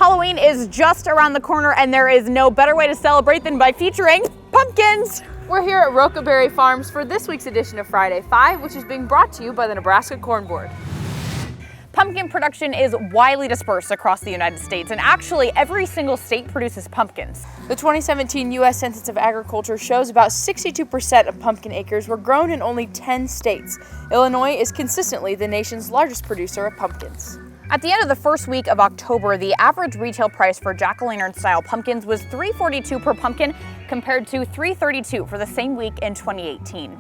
Halloween is just around the corner, and there is no better way to celebrate than by featuring pumpkins. We're here at Roca Berry Farms for this week's edition of Friday 5, which is being brought to you by the Nebraska Corn Board. Pumpkin production is widely dispersed across the United States, and actually every single state produces pumpkins. The 2017 U.S. Census of Agriculture shows about 62% of pumpkin acres were grown in only 10 states. Illinois is consistently the nation's largest producer of pumpkins. At the end of the first week of October, the average retail price for jack-o'-lantern style pumpkins was $3.42 per pumpkin compared to $3.32 for the same week in 2018.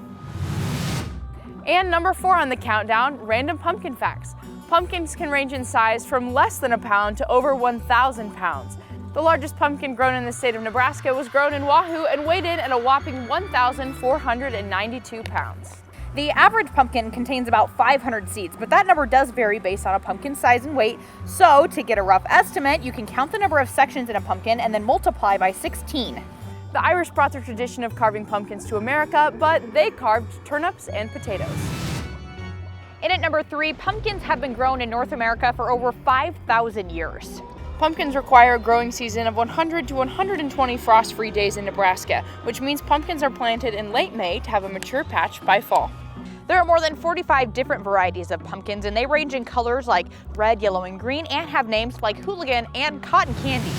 And number 4 on the countdown, random pumpkin facts. Pumpkins can range in size from less than a pound to over 1,000 pounds. The largest pumpkin grown in the state of Nebraska was grown in Wahoo and weighed in at a whopping 1,492 pounds. The average pumpkin contains about 500 seeds, but that number does vary based on a pumpkin's size and weight. So, to get a rough estimate, you can count the number of sections in a pumpkin and then multiply by 16. The Irish brought the tradition of carving pumpkins to America, but they carved turnips and potatoes. In at number 3, pumpkins have been grown in North America for over 5,000 years. Pumpkins require a growing season of 100 to 120 frost-free days in Nebraska, which means pumpkins are planted in late May to have a mature patch by fall. There are more than 45 different varieties of pumpkins, and they range in colors like red, yellow, and green, and have names like hooligan and cotton candy.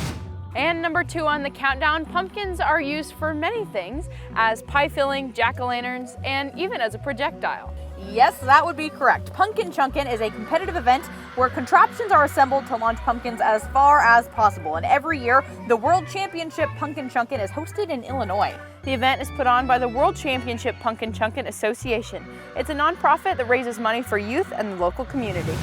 And number 2 on the countdown, pumpkins are used for many things, as pie filling, jack-o'-lanterns, and even as a projectile. Yes, that would be correct. Punkin Chunkin is a competitive event where contraptions are assembled to launch pumpkins as far as possible. And every year, the World Championship Punkin Chunkin is hosted in Illinois. The event is put on by the World Championship Punkin Chunkin Association. It's a nonprofit that raises money for youth and the local community.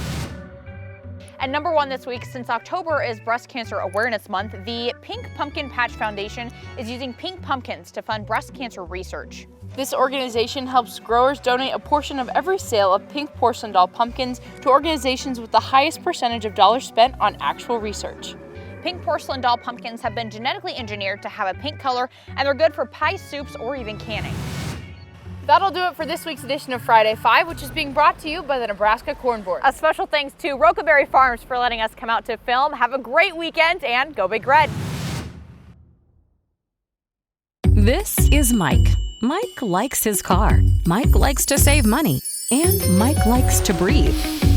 And number 1 this week, since October is Breast Cancer Awareness Month, the Pink Pumpkin Patch Foundation is using pink pumpkins to fund breast cancer research. This organization helps growers donate a portion of every sale of pink porcelain doll pumpkins to organizations with the highest percentage of dollars spent on actual research. Pink porcelain doll pumpkins have been genetically engineered to have a pink color, and they're good for pie, soups, or even canning. That'll do it for this week's edition of Friday 5, which is being brought to you by the Nebraska Corn Board. A special thanks to Roca Berry Farms for letting us come out to film. Have a great weekend, and go Big Red! This is Mike. Mike likes his car. Mike likes to save money. And Mike likes to breathe.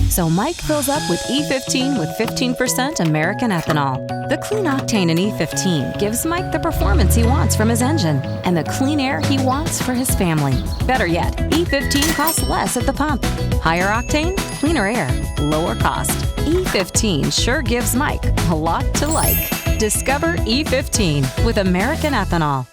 So Mike fills up with E15 with 15% American ethanol. The clean octane in E15 gives Mike the performance he wants from his engine and the clean air he wants for his family. Better yet, E15 costs less at the pump. Higher octane, cleaner air, lower cost. E15 sure gives Mike a lot to like. Discover E15 with American ethanol.